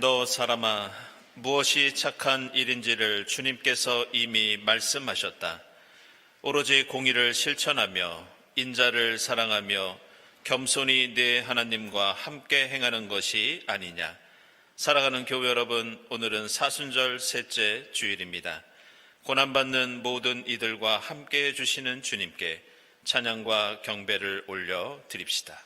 너 사람아, 무엇이 착한 일인지를 주님께서 이미 말씀하셨다. 오로지 공의를 실천하며 인자를 사랑하며 겸손히 네 하나님과 함께 행하는 것이 아니냐. 사랑하는 교회 여러분, 오늘은 사순절 셋째 주일입니다. 고난받는 모든 이들과 함께 해주시는 주님께 찬양과 경배를 올려 드립시다.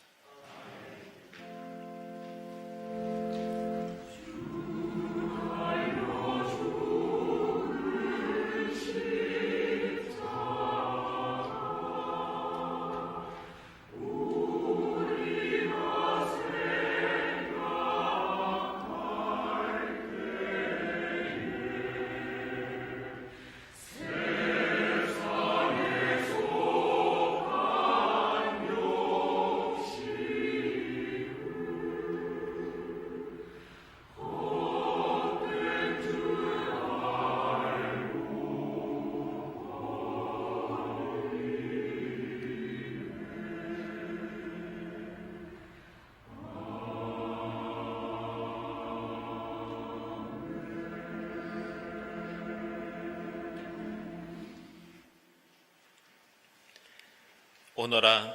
오너라,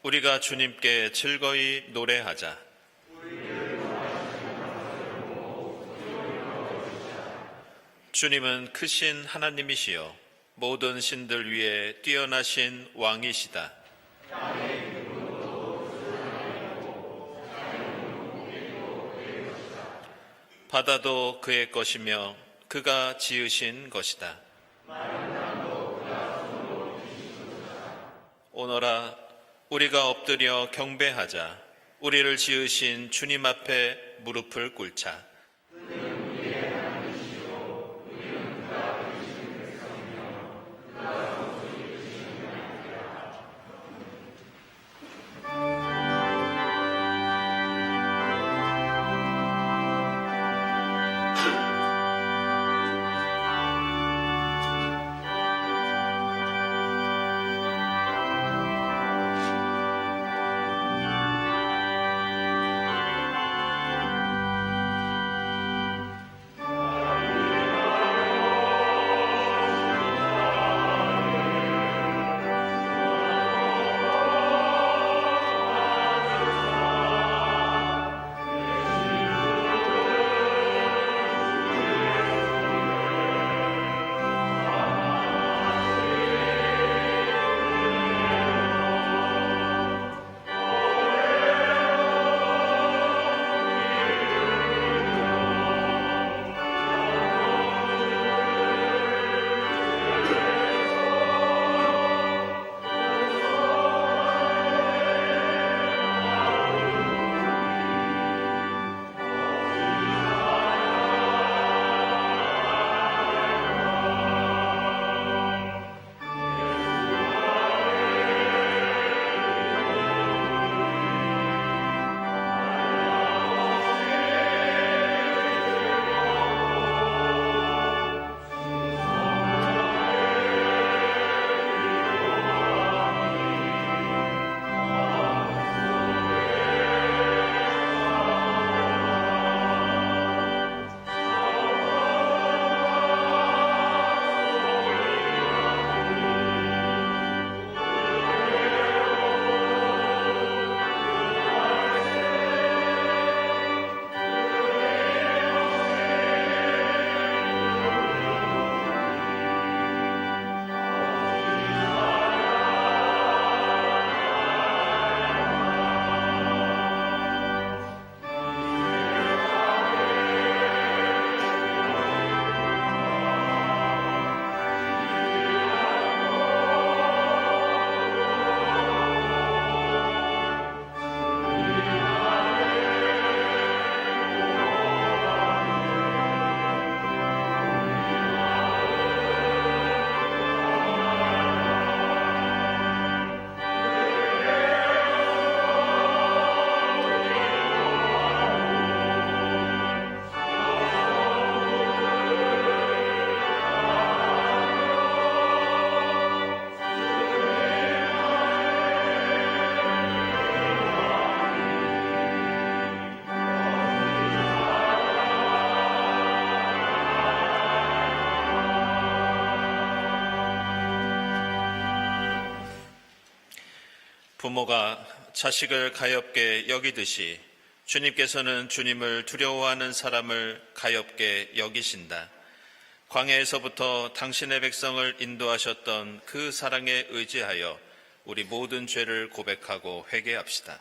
우리가 주님께 즐거이 노래하자. 주님은 크신 하나님이시여 모든 신들 위에 뛰어나신 왕이시다. 바다도 그의 것이며 그가 지으신 것이다. 오너라, 우리가 엎드려 경배하자. 우리를 지으신 주님 앞에 무릎을 꿇자. 부모가 자식을 가엾게 여기듯이 주님께서는 주님을 두려워하는 사람을 가엾게 여기신다. 광야에서부터 당신의 백성을 인도하셨던 그 사랑에 의지하여 우리 모든 죄를 고백하고 회개합시다.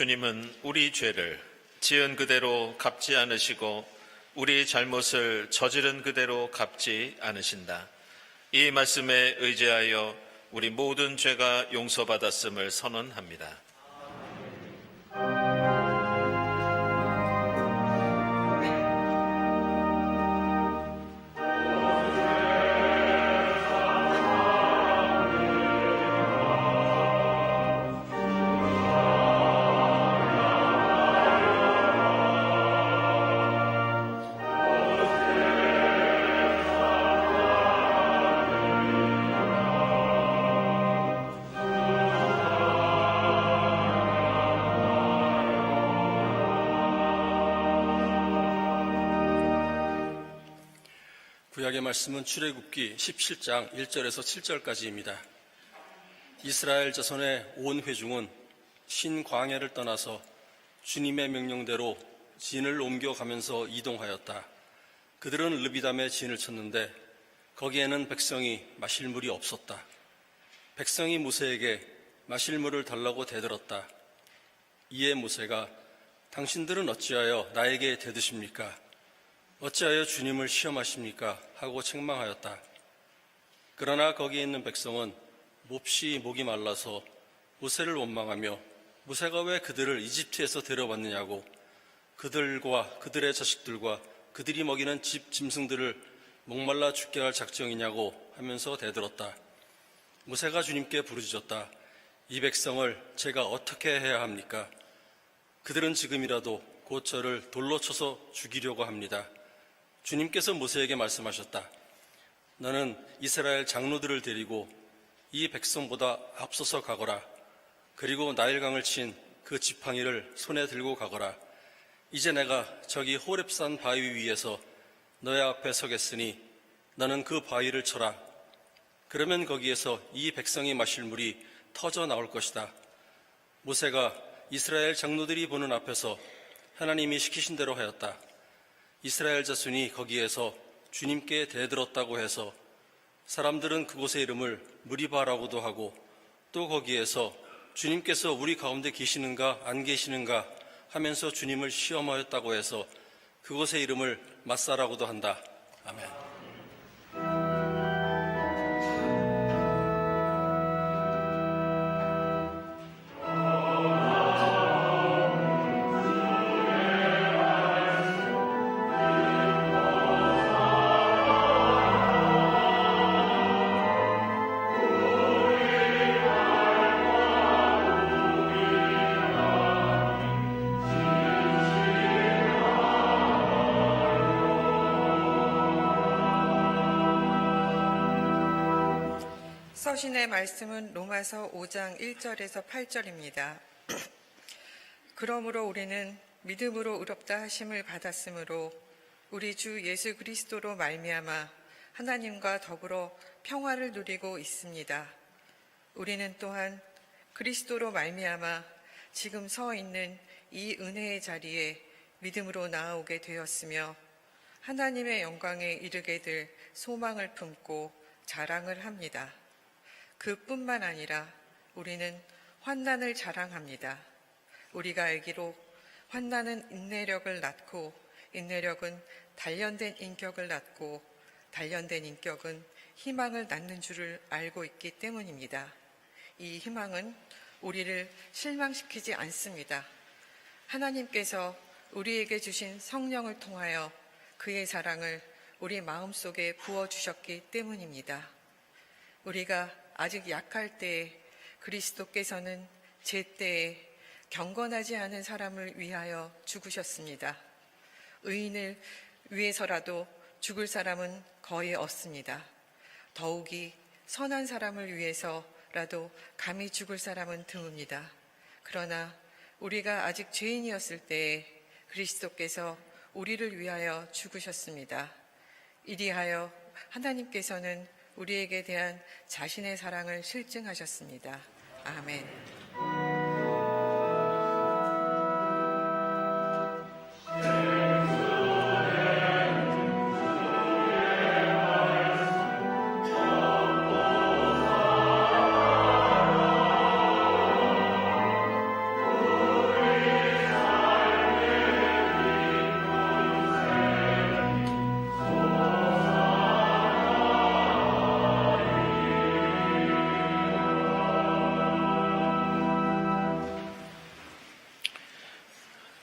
주님은 우리 죄를 지은 그대로 갚지 않으시고 우리 잘못을 저지른 그대로 갚지 않으신다. 이 말씀에 의지하여 우리 모든 죄가 용서받았음을 선언합니다. 구약의 말씀은 출애굽기 17장 1절에서 7절까지입니다. 이스라엘 자손의 온 회중은 신광야를 떠나서 주님의 명령대로 진을 옮겨가면서 이동하였다. 그들은 르비담에 진을 쳤는데 거기에는 백성이 마실 물이 없었다. 백성이 모세에게 마실 물을 달라고 대들었다. 이에 모세가 당신들은 어찌하여 나에게 대드십니까? 어찌하여 주님을 시험하십니까? 하고 책망하였다. 그러나 거기에 있는 백성은 몹시 목이 말라서 모세를 원망하며 모세가 왜 그들을 이집트에서 데려왔느냐고 그들과 그들의 자식들과 그들이 먹이는 집 짐승들을 목말라 죽게 할 작정이냐고 하면서 대들었다. 모세가 주님께 부르짖었다. 이 백성을 제가 어떻게 해야 합니까? 그들은 지금이라도 곧 저를 돌로 쳐서 죽이려고 합니다. 주님께서 모세에게 말씀하셨다. 너는 이스라엘 장로들을 데리고 이 백성보다 앞서서 가거라. 그리고 나일강을 친 그 지팡이를 손에 들고 가거라. 이제 내가 저기 호렙산 바위 위에서 너의 앞에 서겠으니 너는 그 바위를 쳐라. 그러면 거기에서 이 백성이 마실 물이 터져 나올 것이다. 모세가 이스라엘 장로들이 보는 앞에서 하나님이 시키신 대로 하였다. 이스라엘 자손이 거기에서 주님께 대들었다고 해서 사람들은 그곳의 이름을 무리바라고도 하고 또 거기에서 주님께서 우리 가운데 계시는가 안 계시는가 하면서 주님을 시험하였다고 해서 그곳의 이름을 마사라고도 한다. 아멘. 서신의 말씀은 로마서 5장 1절에서 8절입니다. 그러므로 우리는 믿음으로 의롭다 하심을 받았으므로 우리 주 예수 그리스도로 말미암아 하나님과 더불어 평화를 누리고 있습니다. 우리는 또한 그리스도로 말미암아 지금 서 있는 이 은혜의 자리에 믿음으로 나아오게 되었으며 하나님의 영광에 이르게 될 소망을 품고 자랑을 합니다. 그뿐만 아니라 우리는 환난을 자랑합니다. 우리가 알기로 환난은 인내력을 낳고 인내력은 단련된 인격을 낳고 단련된 인격은 희망을 낳는 줄을 알고 있기 때문입니다. 이 희망은 우리를 실망시키지 않습니다. 하나님께서 우리에게 주신 성령을 통하여 그의 사랑을 우리 마음속에 부어주셨기 때문입니다. 우리가 아직 약할 때에 그리스도께서는 제때에 경건하지 않은 사람을 위하여 죽으셨습니다. 의인을 위해서라도 죽을 사람은 거의 없습니다. 더욱이 선한 사람을 위해서라도 감히 죽을 사람은 드뭅니다. 그러나 우리가 아직 죄인이었을 때에 그리스도께서 우리를 위하여 죽으셨습니다. 이리하여 하나님께서는 우리에게 대한 자신의 사랑을 실증하셨습니다. 아멘.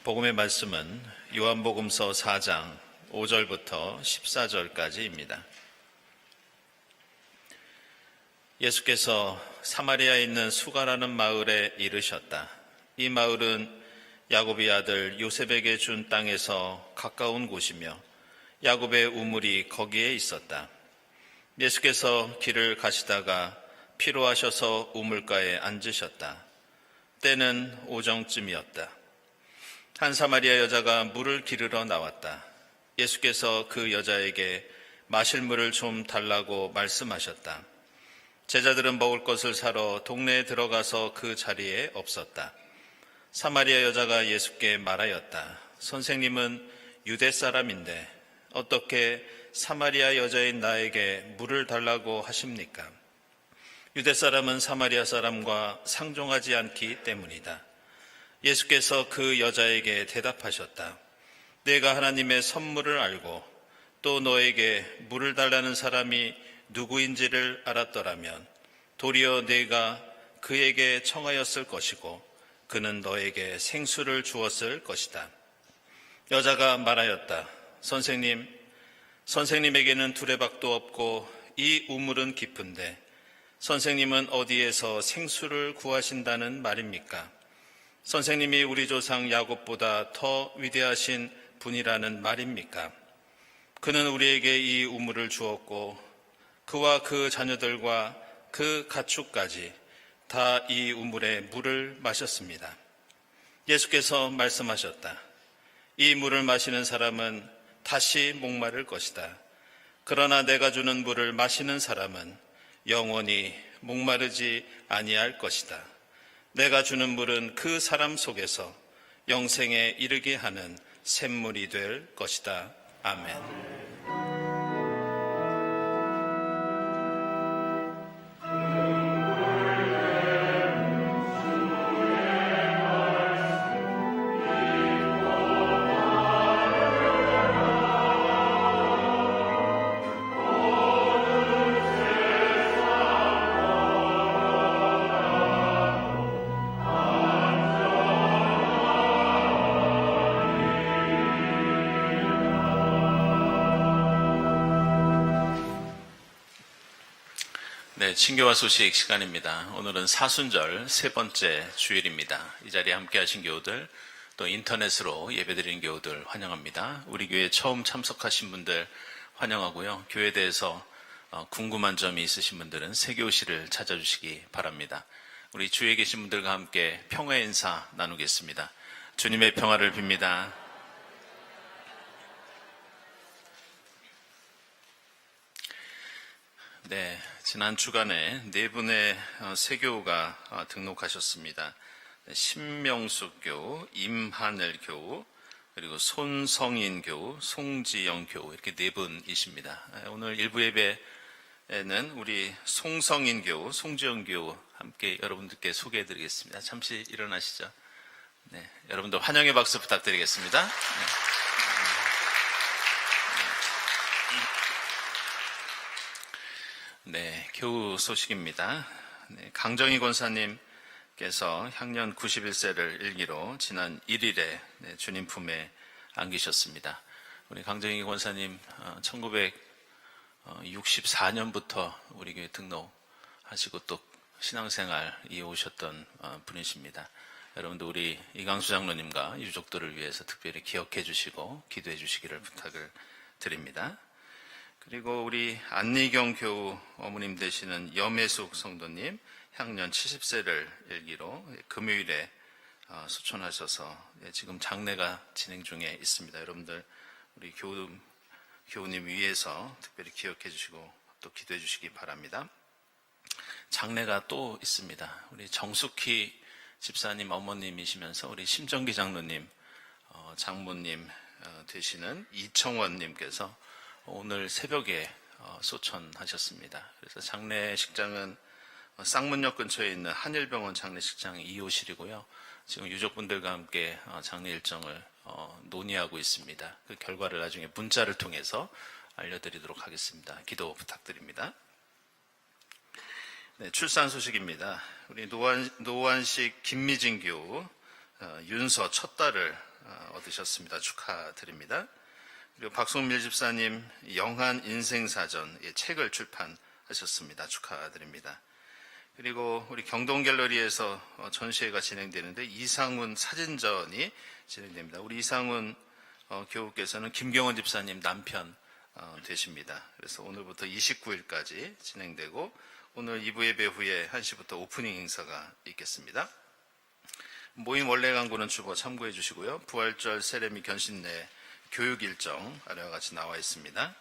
복음의 말씀은 요한복음서 4장 5절부터 14절까지입니다. 예수께서 사마리아에 있는 수가라는 마을에 이르셨다. 이 마을은 야곱의 아들 요셉에게 준 땅에서 가까운 곳이며 야곱의 우물이 거기에 있었다. 예수께서 길을 가시다가 피로하셔서 우물가에 앉으셨다. 때는 오정쯤이었다. 한 사마리아 여자가 물을 기르러 나왔다. 예수께서 그 여자에게 마실 물을 좀 달라고 말씀하셨다. 제자들은 먹을 것을 사러 동네에 들어가서 그 자리에 없었다. 사마리아 여자가 예수께 말하였다. 선생님은 유대 사람인데 어떻게 사마리아 여자인 나에게 물을 달라고 하십니까? 유대 사람은 사마리아 사람과 상종하지 않기 때문이다. 예수께서 그 여자에게 대답하셨다. 내가 하나님의 선물을 알고 또 너에게 물을 달라는 사람이 누구인지를 알았더라면 도리어 내가 그에게 청하였을 것이고 그는 너에게 생수를 주었을 것이다. 여자가 말하였다. 선생님에게는 두레박도 없고 이 우물은 깊은데 선생님은 어디에서 생수를 구하신다는 말입니까? 선생님이 우리 조상 야곱보다 더 위대하신 분이라는 말입니까? 그는 우리에게 이 우물을 주었고 그와 그 자녀들과 그 가축까지 다 이 우물의 물을 마셨습니다. 예수께서 말씀하셨다. 이 물을 마시는 사람은 다시 목마를 것이다. 그러나 내가 주는 물을 마시는 사람은 영원히 목마르지 아니할 것이다. 내가 주는 물은 그 사람 속에서 영생에 이르게 하는 샘물이 될 것이다. 아멘. 네, 친교와 소식 시간입니다. 오늘은 사순절 세 번째 주일입니다. 이 자리에 함께 하신 교우들, 또 인터넷으로 예배드리는 교우들 환영합니다. 우리 교회에 처음 참석하신 분들 환영하고요. 교회에 대해서 궁금한 점이 있으신 분들은 세교실을 찾아주시기 바랍니다. 우리 주위에 계신 분들과 함께 평화의 인사 나누겠습니다. 주님의 평화를 빕니다. 네, 지난 주간에 네 분의 세교우가 등록하셨습니다. 신명숙 교우, 임하늘 교우, 그리고 손성인 교우, 송지영 교우 이렇게 네 분이십니다. 오늘 일부 예배에는 우리 송성인 교우, 송지영 교우 함께 여러분들께 소개해드리겠습니다. 잠시 일어나시죠. 네, 여러분들 환영의 박수 부탁드리겠습니다. 네, 교우 소식입니다. 네, 강정희 권사님께서 향년 91세를 일기로 지난 1일에 주님 품에 안기셨습니다. 우리 강정희 권사님 1964년부터 우리 교회 등록하시고 또 신앙생활 이어오셨던 분이십니다. 여러분도 우리 이강수 장로님과 유족들을 위해서 특별히 기억해 주시고 기도해 주시기를 부탁을 드립니다. 그리고 우리 안리경 교우 어머님 되시는 염혜숙 성도님 향년 70세를 일기로 금요일에 소천하셔서 지금 장례가 진행 중에 있습니다. 여러분들 우리 교우님 위해서 특별히 기억해 주시고 또 기도해 주시기 바랍니다. 장례가 또 있습니다. 우리 정숙희 집사님 어머님이시면서 우리 심정기 장로님 장모님 되시는 이청원님께서 오늘 새벽에 소천하셨습니다. 그래서 장례식장은 쌍문역 근처에 있는 한일병원 장례식장 2호실이고요. 지금 유족분들과 함께 장례 일정을 논의하고 있습니다. 그 결과를 나중에 문자를 통해서 알려드리도록 하겠습니다. 기도 부탁드립니다. 네, 출산 소식입니다. 우리 노안식 김미진 교우 윤서 첫 딸을 얻으셨습니다. 축하드립니다. 그리고 박송밀 집사님 영한 인생사전 책을 출판하셨습니다. 축하드립니다. 그리고 우리 경동갤러리에서 전시회가 진행되는데 이상훈 사진전이 진행됩니다. 우리 이상훈 교우께서는 김경원 집사님 남편 되십니다. 그래서 오늘부터 29일까지 진행되고 오늘 2부 예배 후에 1시부터 오프닝 행사가 있겠습니다. 모임 원래 광고는 주보 참고해 주시고요. 부활절 세례미 견신내 교육 일정 아래와 같이 나와 있습니다.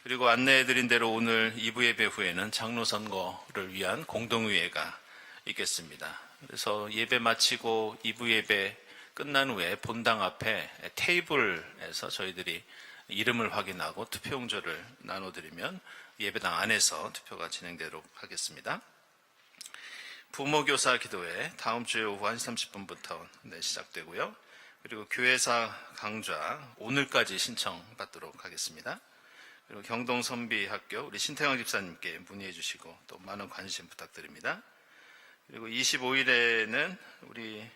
그리고 안내해드린 대로 오늘 2부 예배 후에는 장로 선거를 위한 공동의회가 있겠습니다. 그래서 예배 마치고 2부 예배 끝난 후에 본당 앞에 테이블에서 저희들이 이름을 확인하고 투표용지를 나눠드리면 예배당 안에서 투표가 진행되도록 하겠습니다. 부모교사 기도회 다음 주 오후 1시 30분부터 시작되고요. 그리고 교회사 강좌 오늘까지 신청받도록 하겠습니다. 그리고 경동선비학교 우리 신태광 집사님께 문의해 주시고 또 많은 관심 부탁드립니다. 그리고 25일에는 우리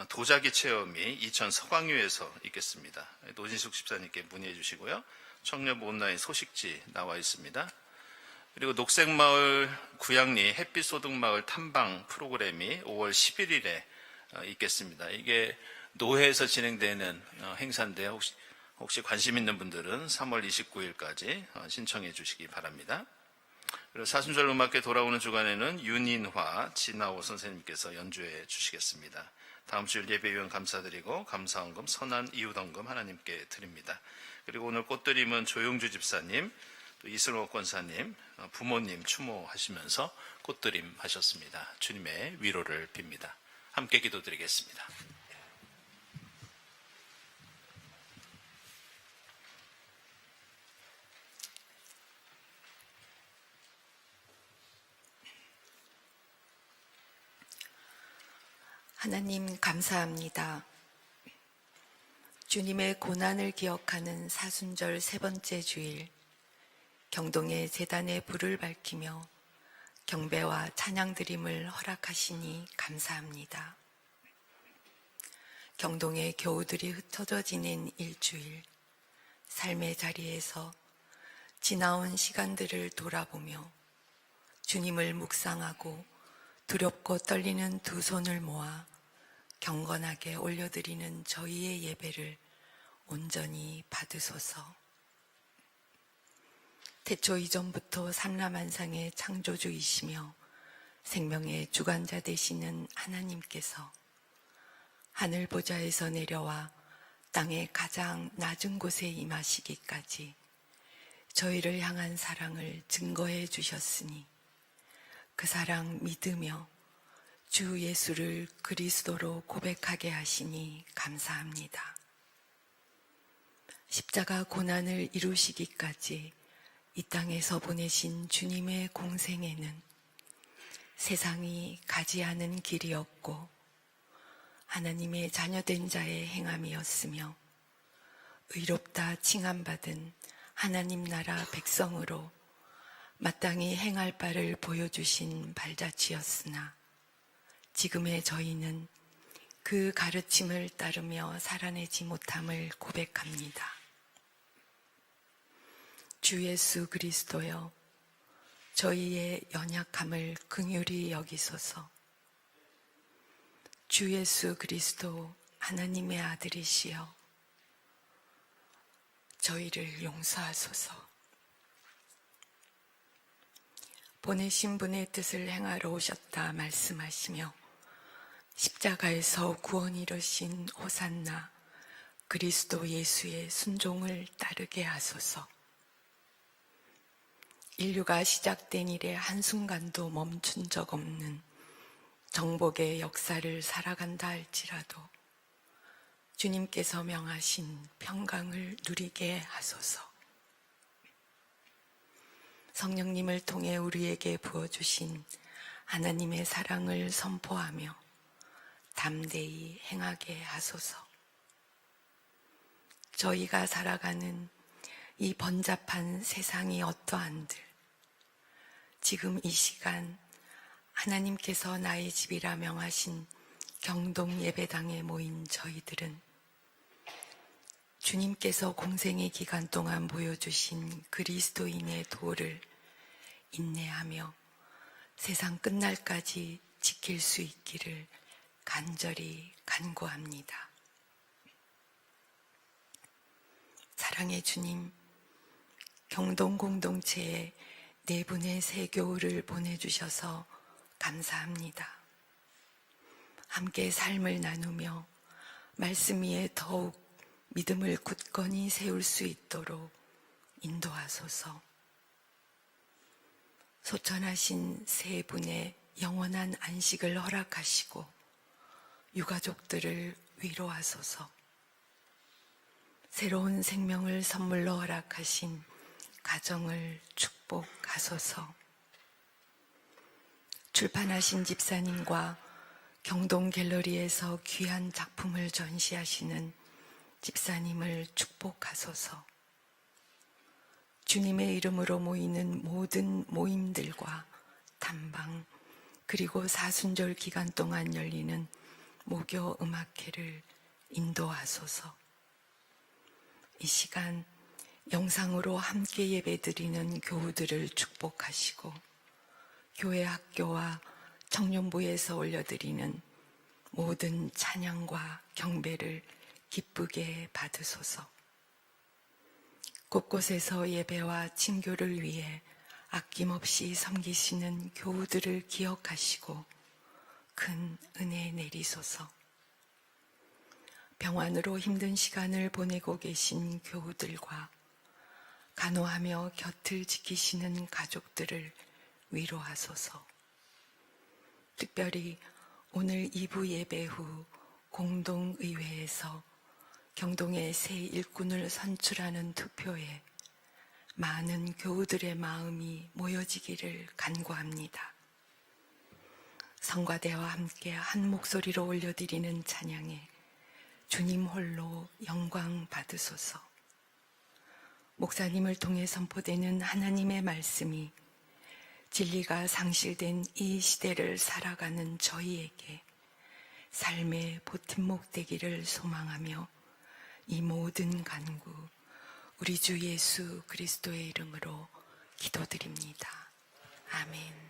도자기 체험이 이천 서광유에서 있겠습니다. 노진숙 집사님께 문의해 주시고요. 청년부 온라인 소식지 나와 있습니다. 그리고 녹색마을 구양리 햇빛소득마을 탐방 프로그램이 5월 11일에 있겠습니다. 이게 노회에서 진행되는 행사인데 혹시 관심 있는 분들은 3월 29일까지 신청해 주시기 바랍니다. 그리고 사순절 음악회 돌아오는 주간에는 윤인화, 진아오 선생님께서 연주해 주시겠습니다. 다음 주 예배위원 감사드리고 감사헌금, 선한 이웃헌금 하나님께 드립니다. 그리고 오늘 꽃드림은 조용주 집사님, 또 이승호 권사님, 부모님 추모하시면서 꽃드림 하셨습니다. 주님의 위로를 빕니다. 함께 기도드리겠습니다. 하나님 감사합니다. 주님의 고난을 기억하는 사순절 세 번째 주일, 경동의 제단에 불을 밝히며 경배와 찬양드림을 허락하시니 감사합니다. 경동의 교우들이 흩어져 지낸 일주일, 삶의 자리에서 지나온 시간들을 돌아보며 주님을 묵상하고 두렵고 떨리는 두 손을 모아 경건하게 올려드리는 저희의 예배를 온전히 받으소서. 태초 이전부터 삼라만상의 창조주이시며 생명의 주관자 되시는 하나님께서 하늘 보좌에서 내려와 땅의 가장 낮은 곳에 임하시기까지 저희를 향한 사랑을 증거해 주셨으니 그 사랑 믿으며 주 예수를 그리스도로 고백하게 하시니 감사합니다. 십자가 고난을 이루시기까지 이 땅에서 보내신 주님의 공생애는 세상이 가지 않은 길이었고 하나님의 자녀된 자의 행함이었으며 의롭다 칭함받은 하나님 나라 백성으로 마땅히 행할 바를 보여주신 발자취였으나 지금의 저희는 그 가르침을 따르며 살아내지 못함을 고백합니다. 주 예수 그리스도여, 저희의 연약함을 긍휼히 여기소서. 주 예수 그리스도 하나님의 아들이시여, 저희를 용서하소서. 보내신 분의 뜻을 행하러 오셨다 말씀하시며 십자가에서 구원 이루신 호산나 그리스도 예수의 순종을 따르게 하소서. 인류가 시작된 이래 한순간도 멈춘 적 없는 정복의 역사를 살아간다 할지라도 주님께서 명하신 평강을 누리게 하소서. 성령님을 통해 우리에게 부어주신 하나님의 사랑을 선포하며 담대히 행하게 하소서. 저희가 살아가는 이 번잡한 세상이 어떠한들 지금 이 시간 하나님께서 나의 집이라 명하신 경동 예배당에 모인 저희들은 주님께서 공생의 기간 동안 보여주신 그리스도인의 도를 인내하며 세상 끝날까지 지킬 수 있기를 간절히 간구합니다. 사랑의 주님, 경동 공동체에 네 분의 새 교우를 보내주셔서 감사합니다. 함께 삶을 나누며 말씀 위에 더욱 믿음을 굳건히 세울 수 있도록 인도하소서. 소천하신 세 분의 영원한 안식을 허락하시고 유가족들을 위로하소서. 새로운 생명을 선물로 허락하신 가정을 축복하소서. 출판하신 집사님과 경동 갤러리에서 귀한 작품을 전시하시는 집사님을 축복하소서. 주님의 이름으로 모이는 모든 모임들과 탐방 그리고 사순절 기간 동안 열리는 모교 음악회를 인도하소서. 이 시간 영상으로 함께 예배드리는 교우들을 축복하시고 교회 학교와 청년부에서 올려드리는 모든 찬양과 경배를 기쁘게 받으소서. 곳곳에서 예배와 친교를 위해 아낌없이 섬기시는 교우들을 기억하시고 큰 은혜 내리소서. 병환으로 힘든 시간을 보내고 계신 교우들과 간호하며 곁을 지키시는 가족들을 위로하소서. 특별히 오늘 2부 예배 후 공동의회에서 경동의 새 일꾼을 선출하는 투표에 많은 교우들의 마음이 모여지기를 간구합니다. 성가대와 함께 한 목소리로 올려드리는 찬양에 주님 홀로 영광 받으소서. 목사님을 통해 선포되는 하나님의 말씀이 진리가 상실된 이 시대를 살아가는 저희에게 삶의 보팀목 되기를 소망하며 이 모든 간구 우리 주 예수 그리스도의 이름으로 기도드립니다. 아멘.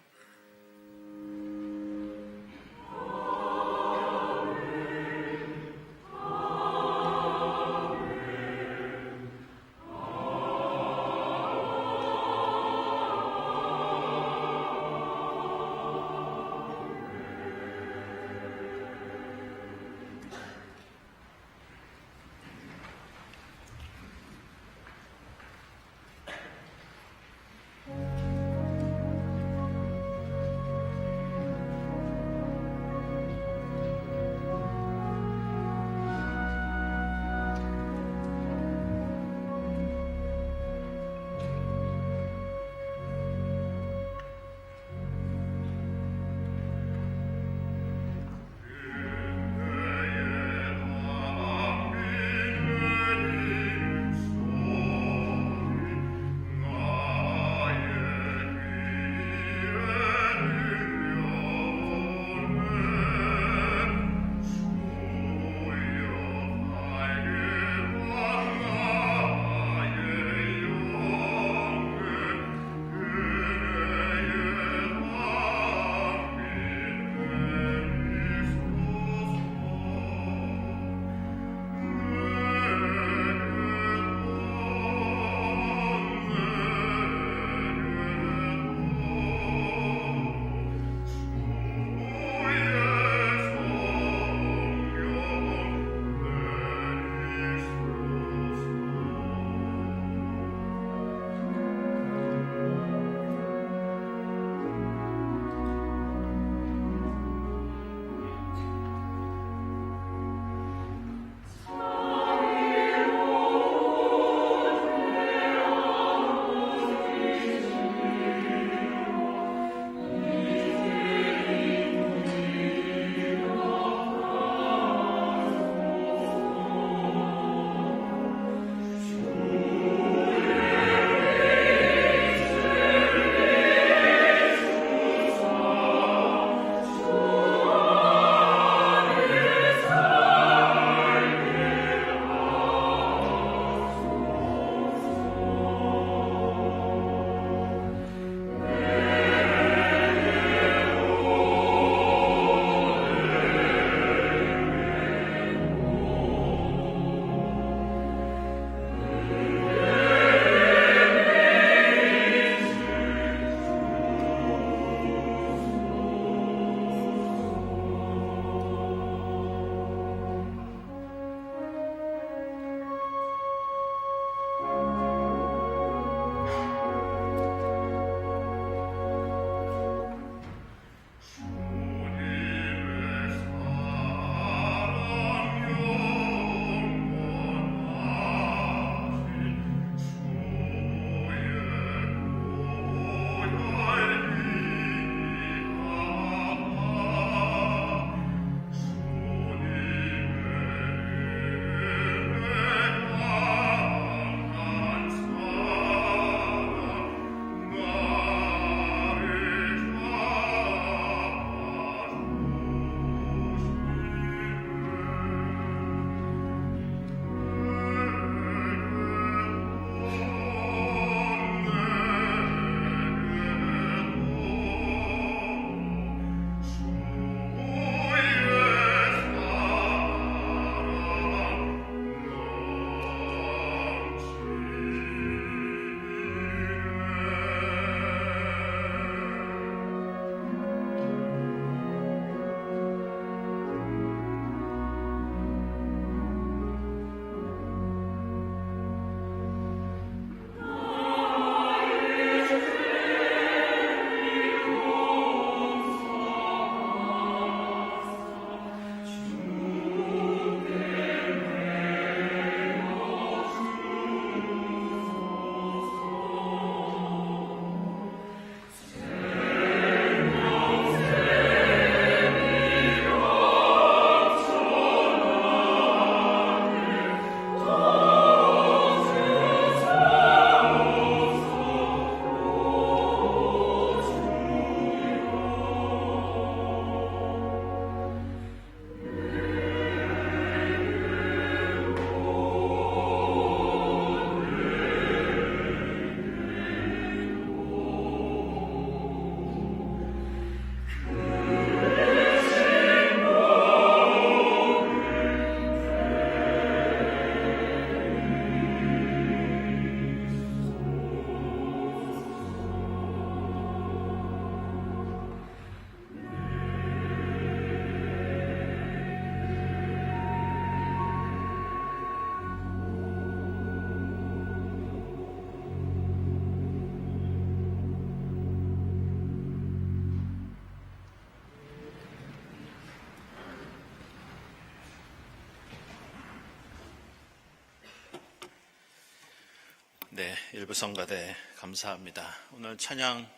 네, 일부 성가대 감사합니다. 오늘 찬양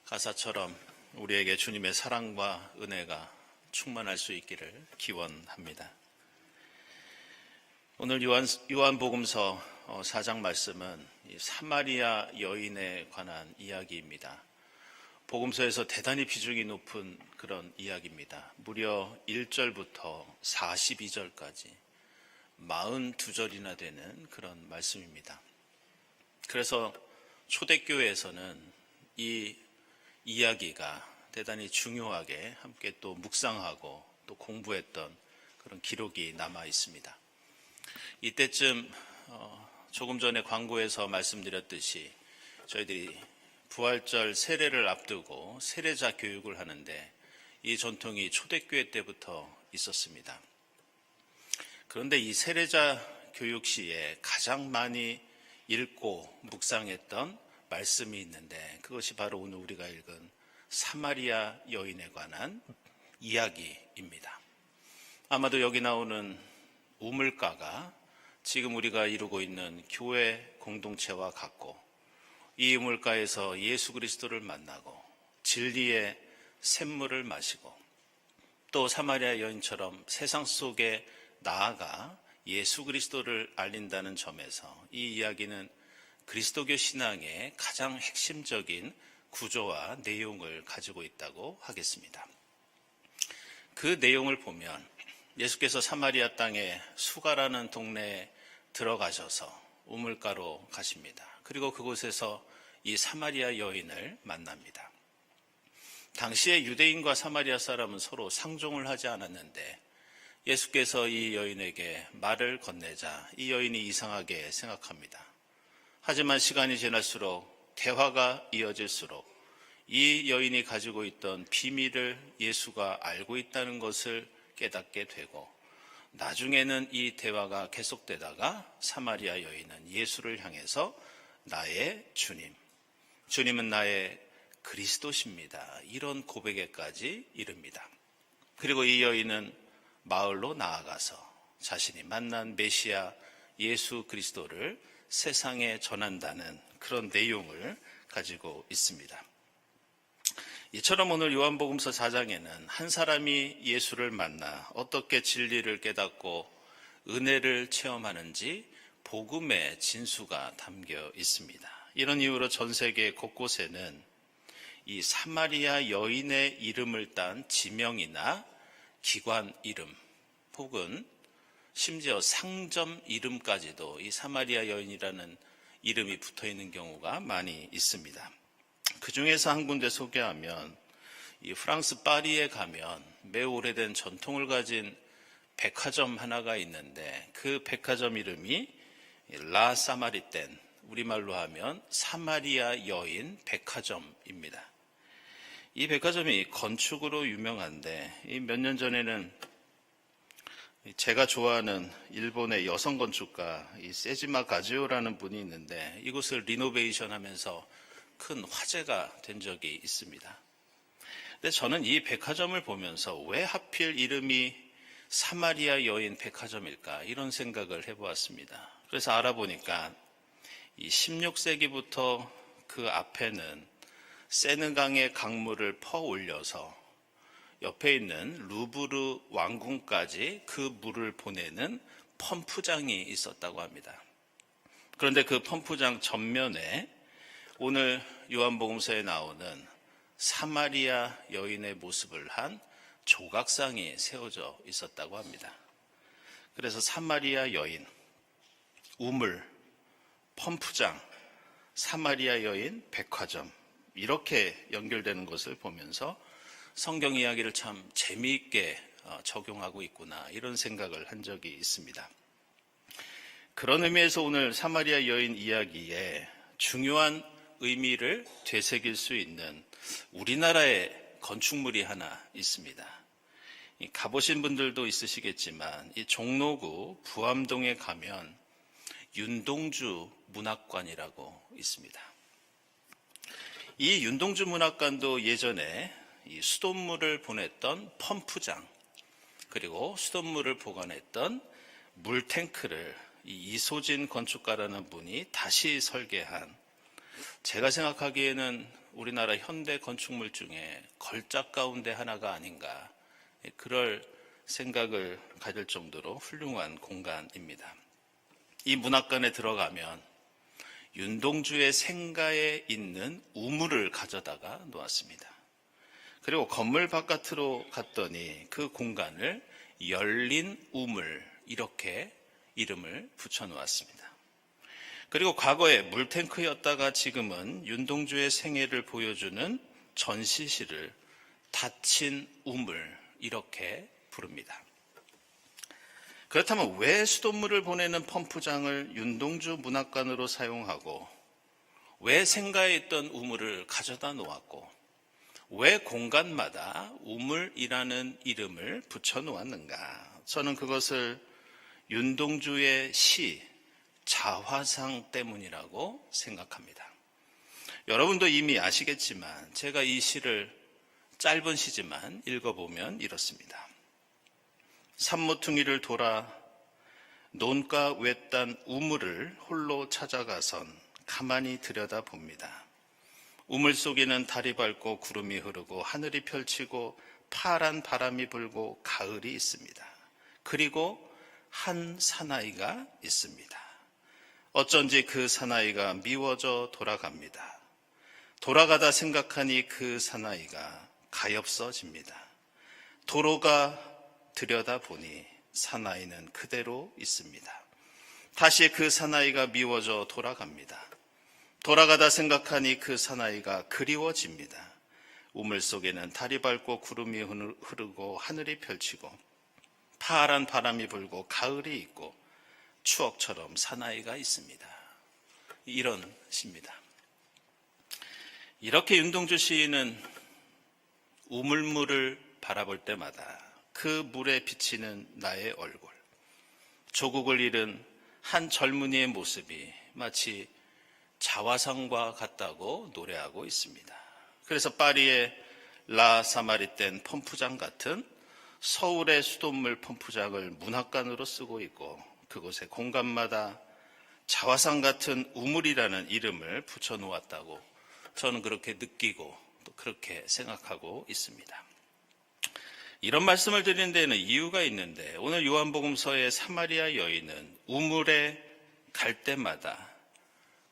가사처럼 우리에게 주님의 사랑과 은혜가 충만할 수 있기를 기원합니다. 오늘 요한복음서 4장 말씀은 이 사마리아 여인에 관한 이야기입니다. 복음서에서 대단히 비중이 높은 그런 이야기입니다. 무려 1절부터 42절까지 42절이나 되는 그런 말씀입니다. 그래서 초대교회에서는 이 이야기가 대단히 중요하게 함께 또 묵상하고 또 공부했던 그런 기록이 남아 있습니다. 이때쯤 조금 전에 광고에서 말씀드렸듯이 저희들이 부활절 세례를 앞두고 세례자 교육을 하는데 이 전통이 초대교회 때부터 있었습니다. 그런데 이 세례자 교육 시에 가장 많이 읽고 묵상했던 말씀이 있는데 그것이 바로 오늘 우리가 읽은 사마리아 여인에 관한 이야기입니다. 아마도 여기 나오는 우물가가 지금 우리가 이루고 있는 교회 공동체와 같고 이 우물가에서 예수 그리스도를 만나고 진리의 샘물을 마시고 또 사마리아 여인처럼 세상 속에 나아가 예수 그리스도를 알린다는 점에서 이 이야기는 그리스도교 신앙의 가장 핵심적인 구조와 내용을 가지고 있다고 하겠습니다. 그 내용을 보면 예수께서 사마리아 땅에 수가라는 동네에 들어가셔서 우물가로 가십니다. 그리고 그곳에서 이 사마리아 여인을 만납니다. 당시에 유대인과 사마리아 사람은 서로 상종을 하지 않았는데 예수께서 이 여인에게 말을 건네자 이 여인이 이상하게 생각합니다. 하지만 시간이 지날수록 대화가 이어질수록 이 여인이 가지고 있던 비밀을 예수가 알고 있다는 것을 깨닫게 되고 나중에는 이 대화가 계속되다가 사마리아 여인은 예수를 향해서 나의 주님, 주님은 나의 그리스도십니다. 이런 고백에까지 이릅니다. 그리고 이 여인은 마을로 나아가서 자신이 만난 메시아 예수 그리스도를 세상에 전한다는 그런 내용을 가지고 있습니다. 이처럼 오늘 요한복음서 4장에는 한 사람이 예수를 만나 어떻게 진리를 깨닫고 은혜를 체험하는지 복음의 진수가 담겨 있습니다. 이런 이유로 전 세계 곳곳에는 이 사마리아 여인의 이름을 딴 지명이나 기관 이름 혹은 심지어 상점 이름까지도 이 사마리아 여인이라는 이름이 붙어 있는 경우가 많이 있습니다. 그 중에서 한 군데 소개하면 이 프랑스 파리에 가면 매우 오래된 전통을 가진 백화점 하나가 있는데 그 백화점 이름이 라 사마리텐, 우리말로 하면 사마리아 여인 백화점입니다. 이 백화점이 건축으로 유명한데 몇 년 전에는 제가 좋아하는 일본의 여성 건축가 세지마 가지오라는 분이 있는데 이곳을 리노베이션 하면서 큰 화제가 된 적이 있습니다. 근데 저는 이 백화점을 보면서 왜 하필 이름이 사마리아 여인 백화점일까 이런 생각을 해보았습니다. 그래서 알아보니까 이 16세기부터 그 앞에는 세느강의 강물을 퍼 올려서 옆에 있는 루브르 왕궁까지 그 물을 보내는 펌프장이 있었다고 합니다. 그런데 그 펌프장 전면에 오늘 요한복음서에 나오는 사마리아 여인의 모습을 한 조각상이 세워져 있었다고 합니다. 그래서 사마리아 여인, 우물, 펌프장, 사마리아 여인, 백화점 이렇게 연결되는 것을 보면서 성경 이야기를 참 재미있게 적용하고 있구나 이런 생각을 한 적이 있습니다. 그런 의미에서 오늘 사마리아 여인 이야기에 중요한 의미를 되새길 수 있는 우리나라의 건축물이 하나 있습니다. 가보신 분들도 있으시겠지만 이 종로구 부암동에 가면 윤동주 문학관이라고 있습니다. 이 윤동주 문학관도 예전에 이 수돗물을 보냈던 펌프장 그리고 수돗물을 보관했던 물탱크를 이소진 건축가라는 분이 다시 설계한, 제가 생각하기에는 우리나라 현대 건축물 중에 걸작 가운데 하나가 아닌가, 그럴 생각을 가질 정도로 훌륭한 공간입니다. 이 문학관에 들어가면 윤동주의 생가에 있는 우물을 가져다가 놓았습니다. 그리고 건물 바깥으로 갔더니 그 공간을 열린 우물, 이렇게 이름을 붙여 놓았습니다. 그리고 과거에 물탱크였다가 지금은 윤동주의 생애를 보여주는 전시실을 닫힌 우물, 이렇게 부릅니다. 그렇다면 왜 수돗물을 보내는 펌프장을 윤동주 문학관으로 사용하고, 왜 생가에 있던 우물을 가져다 놓았고, 왜 공간마다 우물이라는 이름을 붙여 놓았는가? 저는 그것을 윤동주의 시 자화상 때문이라고 생각합니다. 여러분도 이미 아시겠지만 제가 이 시를 짧은 시지만 읽어보면 이렇습니다. 산모퉁이를 돌아 논가 외딴 우물을 홀로 찾아가선 가만히 들여다봅니다. 우물 속에는 달이 밝고 구름이 흐르고 하늘이 펼치고 파란 바람이 불고 가을이 있습니다. 그리고 한 사나이가 있습니다. 어쩐지 그 사나이가 미워져 돌아갑니다. 돌아가다 생각하니 그 사나이가 가엾어집니다. 도로가 들여다보니 사나이는 그대로 있습니다. 다시 그 사나이가 미워져 돌아갑니다. 돌아가다 생각하니 그 사나이가 그리워집니다. 우물 속에는 달이 밝고 구름이 흐르고 하늘이 펼치고 파란 바람이 불고 가을이 있고 추억처럼 사나이가 있습니다. 이런 시입니다. 이렇게 윤동주 시인은 우물물을 바라볼 때마다 그 물에 비치는 나의 얼굴, 조국을 잃은 한 젊은이의 모습이 마치 자화상과 같다고 노래하고 있습니다. 그래서 파리의 라 사마리텐 펌프장 같은 서울의 수돗물 펌프장을 문학관으로 쓰고 있고, 그곳의 공간마다 자화상 같은 우물이라는 이름을 붙여 놓았다고 저는 그렇게 느끼고 또 그렇게 생각하고 있습니다. 이런 말씀을 드리는 데는 이유가 있는데, 오늘 요한복음서의 사마리아 여인은 우물에 갈 때마다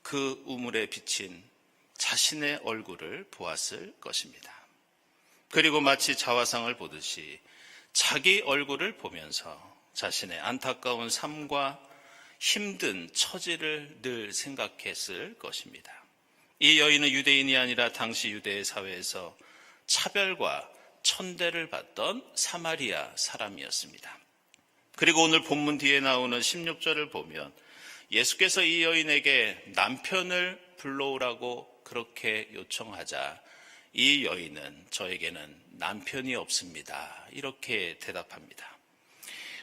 그 우물에 비친 자신의 얼굴을 보았을 것입니다. 그리고 마치 자화상을 보듯이 자기 얼굴을 보면서 자신의 안타까운 삶과 힘든 처지를 늘 생각했을 것입니다. 이 여인은 유대인이 아니라 당시 유대의 사회에서 차별과 천대를 받던 사마리아 사람이었습니다. 그리고 오늘 본문 뒤에 나오는 16절을 보면 예수께서 이 여인에게 남편을 불러오라고 그렇게 요청하자 이 여인은 저에게는 남편이 없습니다, 이렇게 대답합니다.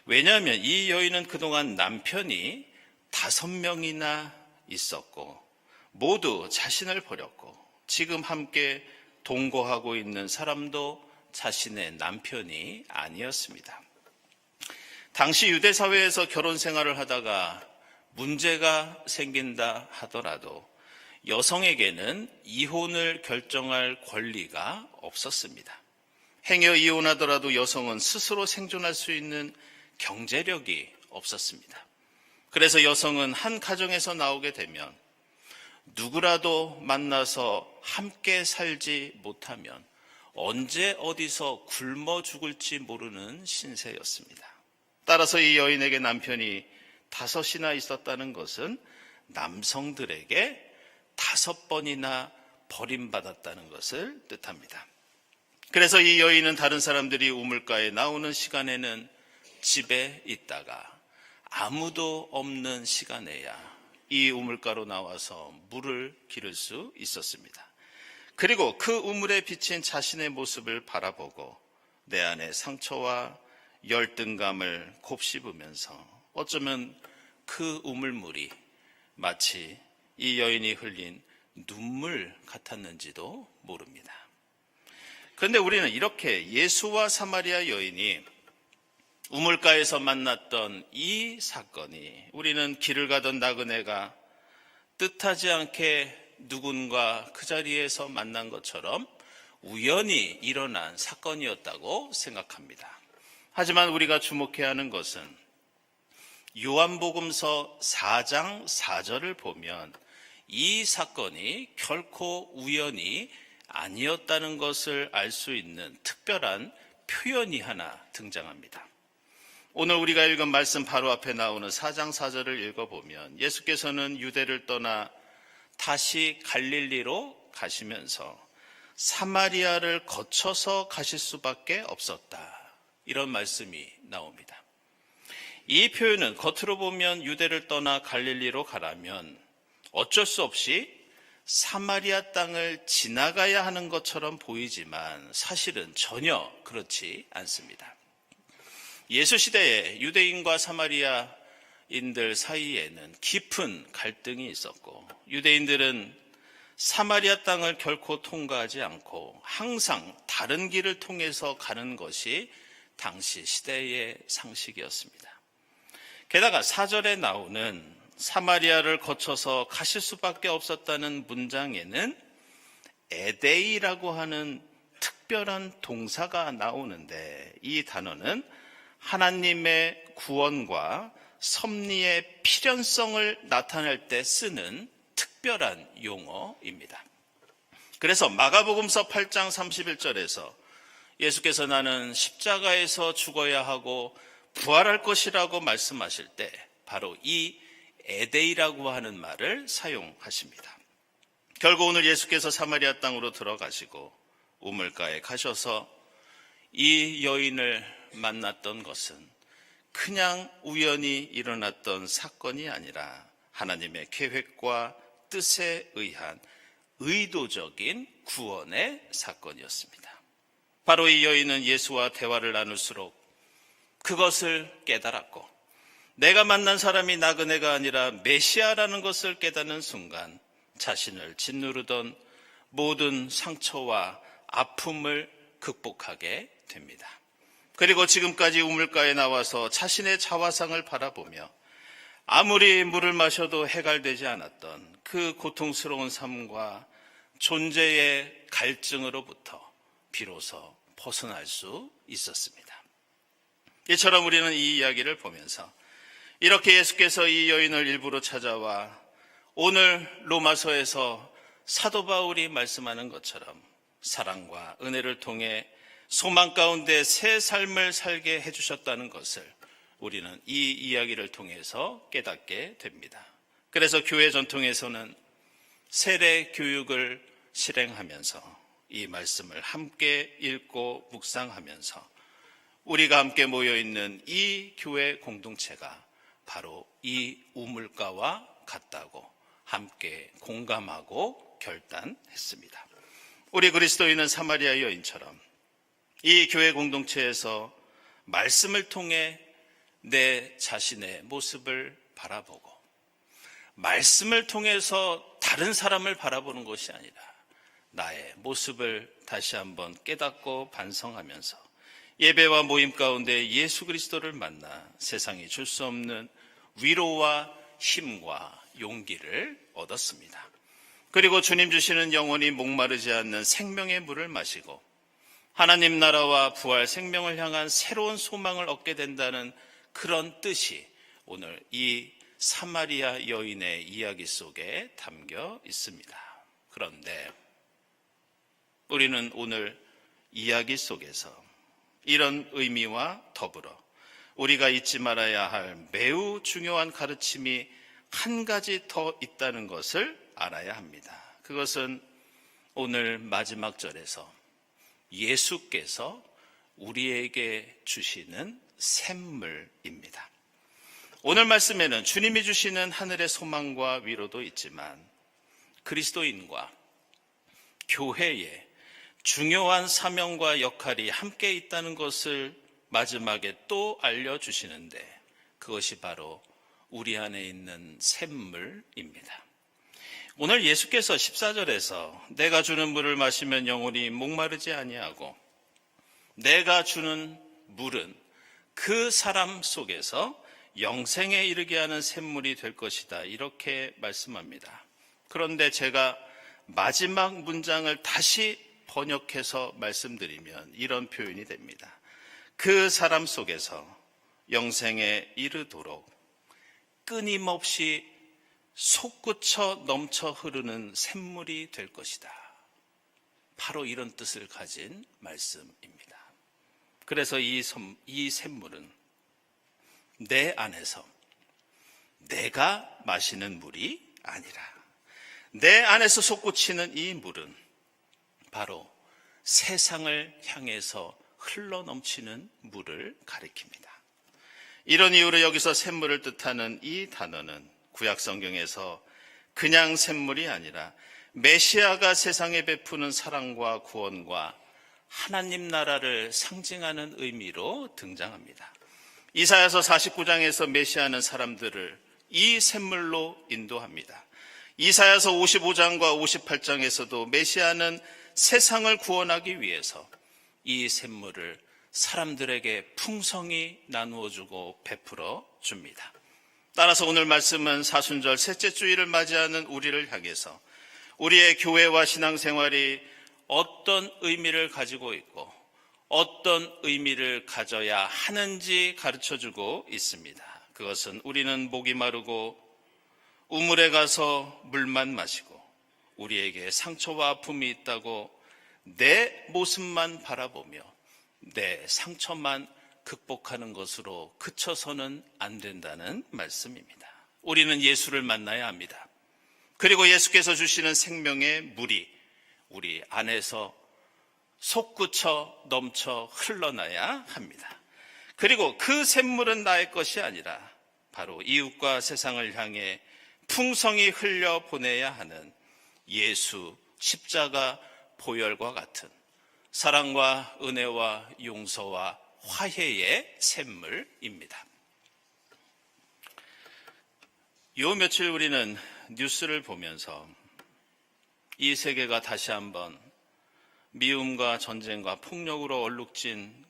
왜냐하면 이 여인은 그동안 남편이 5명이나 있었고 모두 자신을 버렸고 지금 함께 동거하고 있는 사람도 자신의 남편이 아니었습니다. 당시 유대 사회에서 결혼 생활을 하다가 문제가 생긴다 하더라도 여성에게는 이혼을 결정할 권리가 없었습니다. 행여 이혼하더라도 여성은 스스로 생존할 수 있는 경제력이 없었습니다. 그래서 여성은 한 가정에서 나오게 되면 누구라도 만나서 함께 살지 못하면 언제 어디서 굶어 죽을지 모르는 신세였습니다. 따라서 이 여인에게 남편이 5이나 있었다는 것은 남성들에게 5번이나 버림받았다는 것을 뜻합니다. 그래서 이 여인은 다른 사람들이 우물가에 나오는 시간에는 집에 있다가 아무도 없는 시간에야 이 우물가로 나와서 물을 기를 수 있었습니다. 그리고 그 우물에 비친 자신의 모습을 바라보고 내 안의 상처와 열등감을 곱씹으면서 어쩌면 그 우물물이 마치 이 여인이 흘린 눈물 같았는지도 모릅니다. 그런데 우리는 이렇게 예수와 사마리아 여인이 우물가에서 만났던 이 사건이 우리는 길을 가던 나그네가 뜻하지 않게 누군가 그 자리에서 만난 것처럼 우연히 일어난 사건이었다고 생각합니다. 하지만 우리가 주목해야 하는 것은 요한복음서 4장 4절을 보면 이 사건이 결코 우연이 아니었다는 것을 알 수 있는 특별한 표현이 하나 등장합니다. 오늘 우리가 읽은 말씀 바로 앞에 나오는 4장 4절을 읽어보면 예수께서는 유대를 떠나 다시 갈릴리로 가시면서 사마리아를 거쳐서 가실 수밖에 없었다. 이런 말씀이 나옵니다. 이 표현은 겉으로 보면 유대를 떠나 갈릴리로 가라면 어쩔 수 없이 사마리아 땅을 지나가야 하는 것처럼 보이지만 사실은 전혀 그렇지 않습니다. 예수 시대에 유대인과 사마리아인들 사이에는 깊은 갈등이 있었고 유대인들은 사마리아 땅을 결코 통과하지 않고 항상 다른 길을 통해서 가는 것이 당시 시대의 상식이었습니다. 게다가 4절에 나오는 사마리아를 거쳐서 가실 수밖에 없었다는 문장에는 에데이라고 하는 특별한 동사가 나오는데 이 단어는 하나님의 구원과 섭리의 필연성을 나타낼 때 쓰는 특별한 용어입니다. 그래서 마가복음서 8장 31절에서 예수께서 나는 십자가에서 죽어야 하고 부활할 것이라고 말씀하실 때 바로 이 에데이라고 하는 말을 사용하십니다. 결국 오늘 예수께서 사마리아 땅으로 들어가시고 우물가에 가셔서 이 여인을 만났던 것은 그냥 우연히 일어났던 사건이 아니라 하나님의 계획과 뜻에 의한 의도적인 구원의 사건이었습니다. 바로 이 여인은 예수와 대화를 나눌수록 그것을 깨달았고 내가 만난 사람이 나그네가 아니라 메시아라는 것을 깨닫는 순간 자신을 짓누르던 모든 상처와 아픔을 극복하게 됩니다. 그리고 지금까지 우물가에 나와서 자신의 자화상을 바라보며 아무리 물을 마셔도 해갈되지 않았던 그 고통스러운 삶과 존재의 갈증으로부터 비로소 벗어날 수 있었습니다. 이처럼 우리는 이 이야기를 보면서 이렇게 예수께서 이 여인을 일부러 찾아와 오늘 로마서에서 사도 바울이 말씀하는 것처럼 사랑과 은혜를 통해 소망 가운데 새 삶을 살게 해주셨다는 것을 우리는 이 이야기를 통해서 깨닫게 됩니다. 그래서 교회 전통에서는 세례 교육을 실행하면서 이 말씀을 함께 읽고 묵상하면서 우리가 함께 모여있는 이 교회 공동체가 바로 이 우물가와 같다고 함께 공감하고 결단했습니다. 우리 그리스도인은 사마리아 여인처럼 이 교회 공동체에서 말씀을 통해 내 자신의 모습을 바라보고 말씀을 통해서 다른 사람을 바라보는 것이 아니라 나의 모습을 다시 한번 깨닫고 반성하면서 예배와 모임 가운데 예수 그리스도를 만나 세상이 줄 수 없는 위로와 힘과 용기를 얻었습니다. 그리고 주님 주시는 영원히 목마르지 않는 생명의 물을 마시고 하나님 나라와 부활 생명을 향한 새로운 소망을 얻게 된다는 그런 뜻이 오늘 이 사마리아 여인의 이야기 속에 담겨 있습니다. 그런데 우리는 오늘 이야기 속에서 이런 의미와 더불어 우리가 잊지 말아야 할 매우 중요한 가르침이 한 가지 더 있다는 것을 알아야 합니다. 그것은 오늘 마지막 절에서 예수께서 우리에게 주시는 샘물입니다. 오늘 말씀에는 주님이 주시는 하늘의 소망과 위로도 있지만 그리스도인과 교회의 중요한 사명과 역할이 함께 있다는 것을 마지막에 또 알려주시는데 그것이 바로 우리 안에 있는 샘물입니다. 오늘 예수께서 14절에서 내가 주는 물을 마시면 영원히 목마르지 아니하고 내가 주는 물은 그 사람 속에서 영생에 이르게 하는 샘물이 될 것이다. 이렇게 말씀합니다. 그런데 제가 마지막 문장을 다시 번역해서 말씀드리면 이런 표현이 됩니다. 그 사람 속에서 영생에 이르도록 끊임없이 솟구쳐 넘쳐 흐르는 샘물이 될 것이다. 바로 이런 뜻을 가진 말씀입니다. 그래서 이 샘물은 내 안에서 내가 마시는 물이 아니라 내 안에서 솟구치는 이 물은 바로 세상을 향해서 흘러넘치는 물을 가리킵니다. 이런 이유로 여기서 샘물을 뜻하는 이 단어는 구약 성경에서 그냥 샘물이 아니라 메시아가 세상에 베푸는 사랑과 구원과 하나님 나라를 상징하는 의미로 등장합니다. 이사야서 49장에서 메시아는 사람들을 이 샘물로 인도합니다. 이사야서 55장과 58장에서도 메시아는 세상을 구원하기 위해서 이 샘물을 사람들에게 풍성히 나누어주고 베풀어 줍니다. 따라서 오늘 말씀은 사순절 셋째 주일을 맞이하는 우리를 향해서 우리의 교회와 신앙생활이 어떤 의미를 가지고 있고 어떤 의미를 가져야 하는지 가르쳐주고 있습니다. 그것은 우리는 목이 마르고 우물에 가서 물만 마시고 우리에게 상처와 아픔이 있다고 내 모습만 바라보며 내 상처만 극복하는 것으로 그쳐서는 안 된다는 말씀입니다. 우리는 예수를 만나야 합니다. 그리고 예수께서 주시는 생명의 물이 우리 안에서 솟구쳐 넘쳐 흘러나야 합니다. 그리고 그 샘물은 나의 것이 아니라 바로 이웃과 세상을 향해 풍성히 흘려보내야 하는 예수 십자가 보혈과 같은 사랑과 은혜와 용서와 화해의 샘물입니다. 요 며칠 우리는 뉴스를 보면서 이 세계가 다시 한번 미움과 전쟁과 폭력으로 얼룩진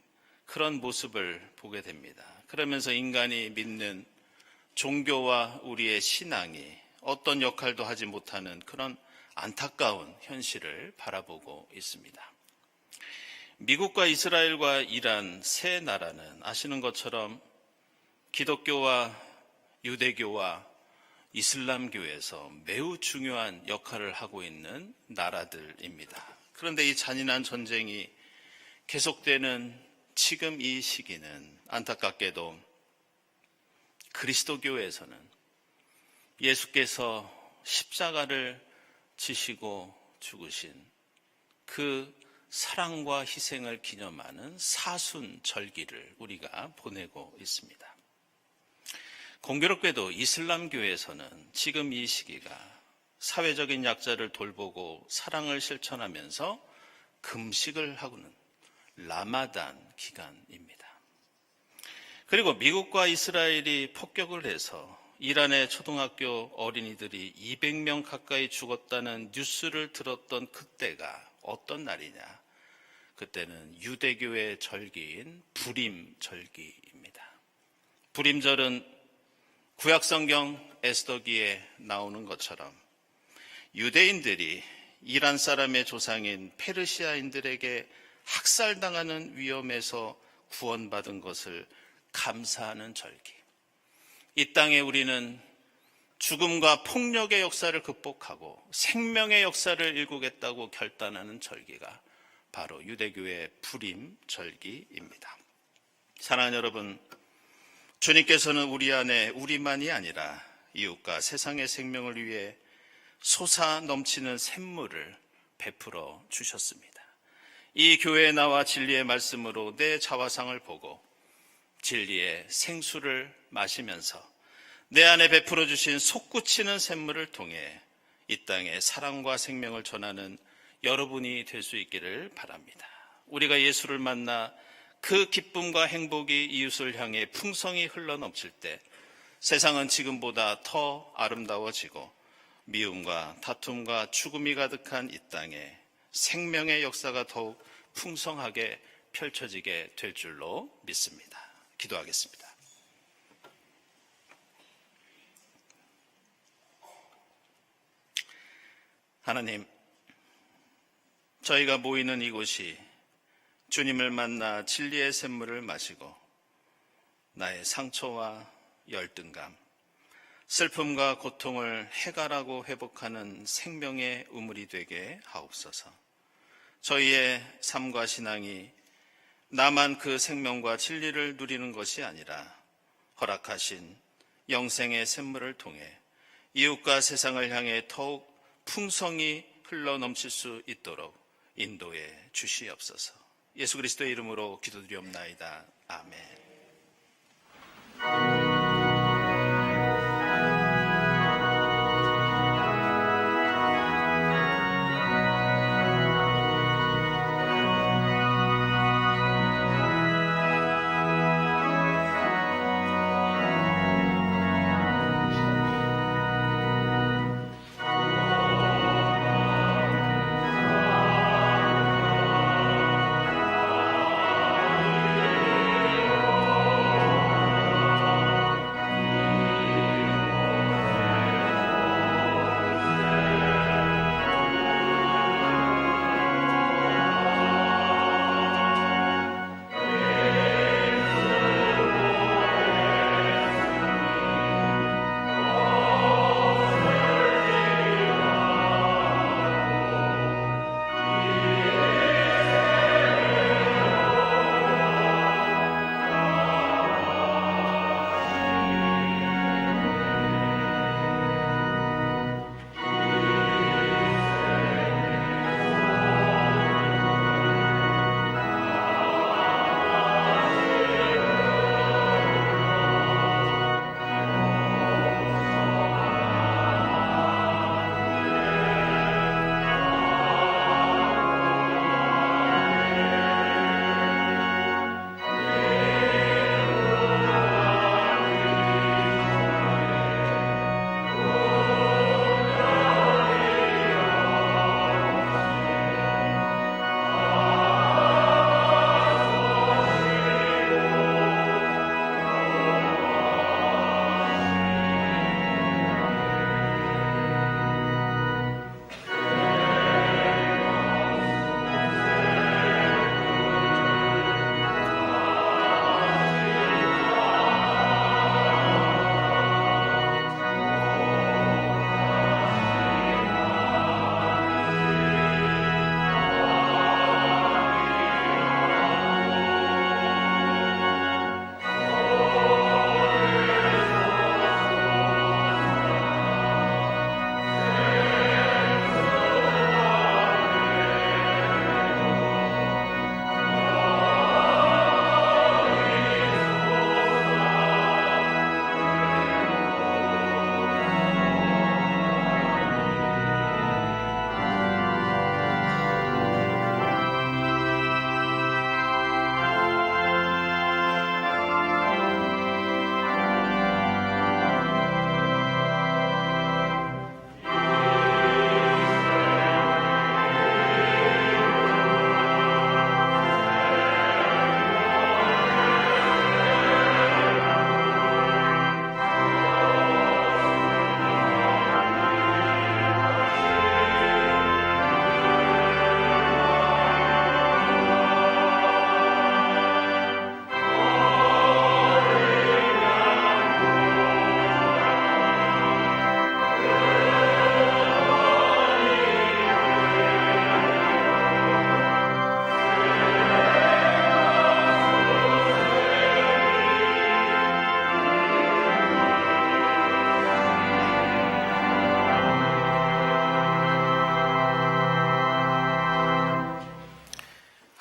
그런 모습을 보게 됩니다. 그러면서 인간이 믿는 종교와 우리의 신앙이 어떤 역할도 하지 못하는 그런 안타까운 현실을 바라보고 있습니다. 미국과 이스라엘과 이란 세 나라는 아시는 것처럼 기독교와 유대교와 이슬람교에서 매우 중요한 역할을 하고 있는 나라들입니다. 그런데 이 잔인한 전쟁이 계속되는 지금 이 시기는 안타깝게도 그리스도교에서는 예수께서 십자가를 지시고 죽으신 그 사랑과 희생을 기념하는 사순절기를 우리가 보내고 있습니다. 공교롭게도 이슬람교에서는 지금 이 시기가 사회적인 약자를 돌보고 사랑을 실천하면서 금식을 하고는 라마단 기간입니다. 그리고 미국과 이스라엘이 폭격을 해서 이란의 초등학교 어린이들이 200명 가까이 죽었다는 뉴스를 들었던 그때가 어떤 날이냐? 그때는 유대교의 절기인 부림절기입니다. 부림절은 구약성경 에스더기에 나오는 것처럼 유대인들이 이란 사람의 조상인 페르시아인들에게 학살당하는 위험에서 구원받은 것을 감사하는 절기. 이 땅에 우리는 죽음과 폭력의 역사를 극복하고 생명의 역사를 일구겠다고 결단하는 절기가 바로 유대교의 부림 절기입니다. 사랑하는 여러분, 주님께서는 우리 안에 우리만이 아니라 이웃과 세상의 생명을 위해 솟아 넘치는 샘물을 베풀어 주셨습니다. 이 교회에 나와 진리의 말씀으로 내 자화상을 보고 진리의 생수를 마시면서 내 안에 베풀어 주신 솟구치는 샘물을 통해 이 땅에 사랑과 생명을 전하는 여러분이 될 수 있기를 바랍니다. 우리가 예수를 만나 그 기쁨과 행복이 이웃을 향해 풍성히 흘러넘칠 때 세상은 지금보다 더 아름다워지고 미움과 다툼과 죽음이 가득한 이 땅에 생명의 역사가 더욱 풍성하게 펼쳐지게 될 줄로 믿습니다. 기도하겠습니다. 하나님, 저희가 모이는 이곳이 주님을 만나 진리의 샘물을 마시고 나의 상처와 열등감, 슬픔과 고통을 해갈하고 회복하는 생명의 우물이 되게 하옵소서. 저희의 삶과 신앙이 나만 그 생명과 진리를 누리는 것이 아니라 허락하신 영생의 샘물을 통해 이웃과 세상을 향해 더욱 풍성히 흘러넘칠 수 있도록 인도해 주시옵소서. 예수 그리스도의 이름으로 기도드리옵나이다. 아멘.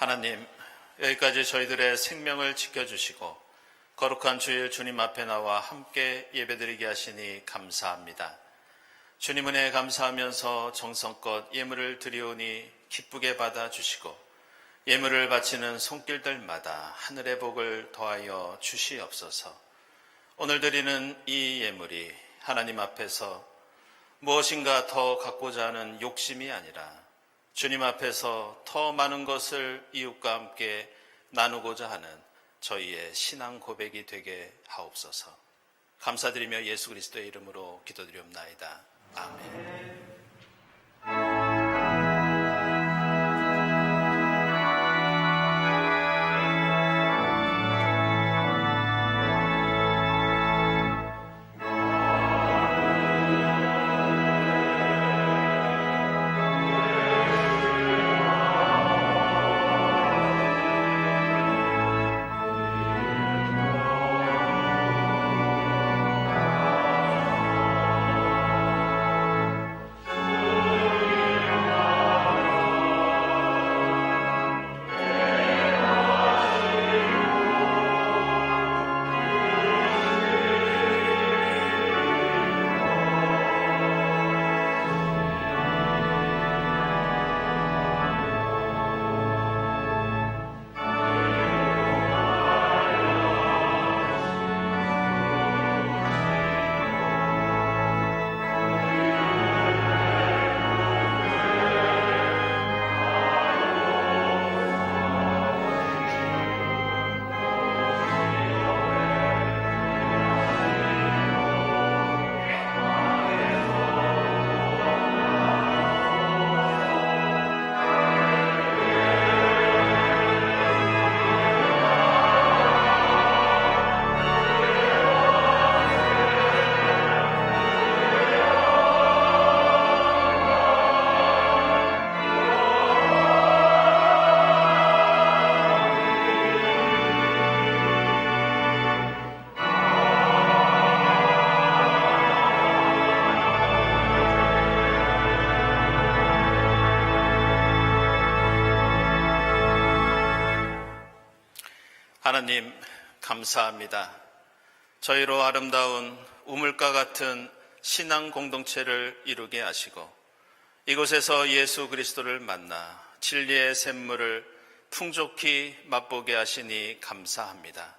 하나님, 여기까지 저희들의 생명을 지켜주시고 거룩한 주일 주님 앞에 나와 함께 예배드리게 하시니 감사합니다. 주님 은혜에 감사하면서 정성껏 예물을 드리오니 기쁘게 받아주시고 예물을 바치는 손길들마다 하늘의 복을 더하여 주시옵소서. 오늘 드리는 이 예물이 하나님 앞에서 무엇인가 더 갖고자 하는 욕심이 아니라 주님 앞에서 더 많은 것을 이웃과 함께 나누고자 하는 저희의 신앙 고백이 되게 하옵소서. 감사드리며 예수 그리스도의 이름으로 기도드리옵나이다. 아멘. 하나님 감사합니다. 저희로 아름다운 우물가 같은 신앙 공동체를 이루게 하시고 이곳에서 예수 그리스도를 만나 진리의 샘물을 풍족히 맛보게 하시니 감사합니다.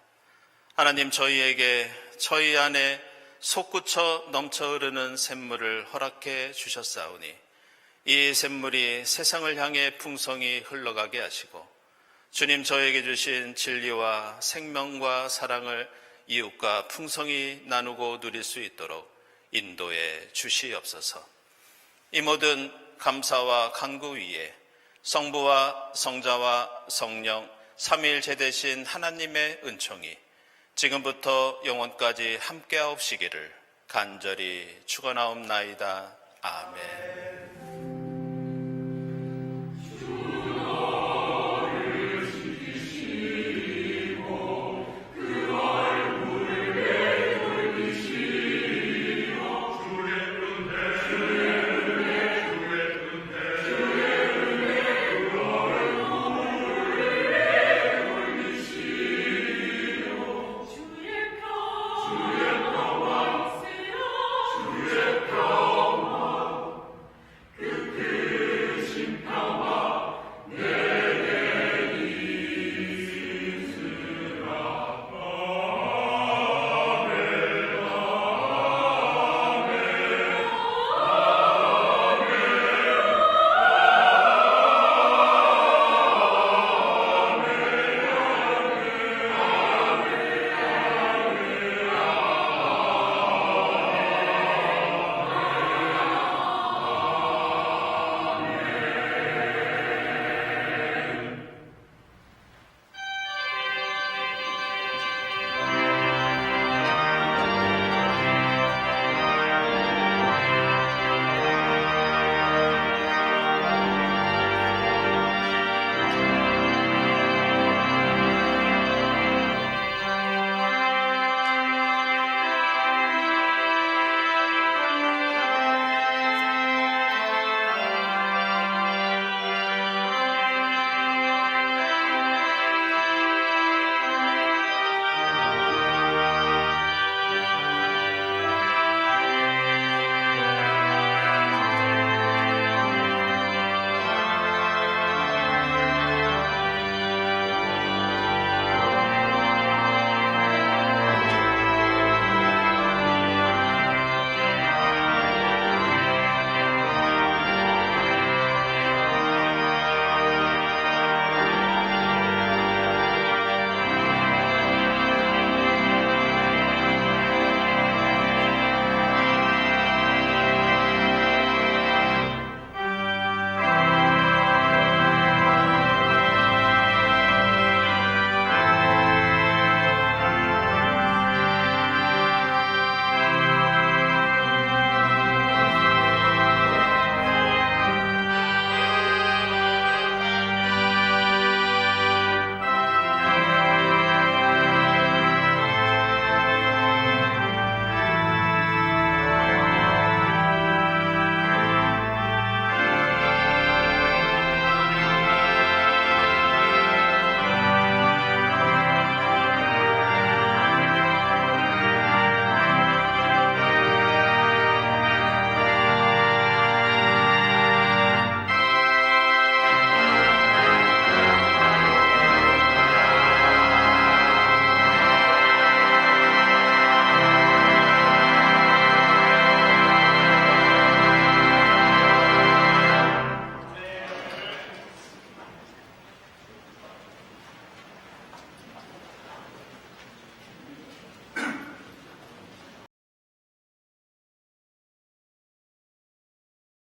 하나님, 저희에게 저희 안에 솟구쳐 넘쳐 흐르는 샘물을 허락해 주셨사오니 이 샘물이 세상을 향해 풍성히 흘러가게 하시고 주님, 저에게 주신 진리와 생명과 사랑을 이웃과 풍성히 나누고 누릴 수 있도록 인도해 주시옵소서. 이 모든 감사와 간구 위에 성부와 성자와 성령 삼위일체 되신 하나님의 은총이 지금부터 영원까지 함께하옵시기를 간절히 축원하옵나이다. 아멘.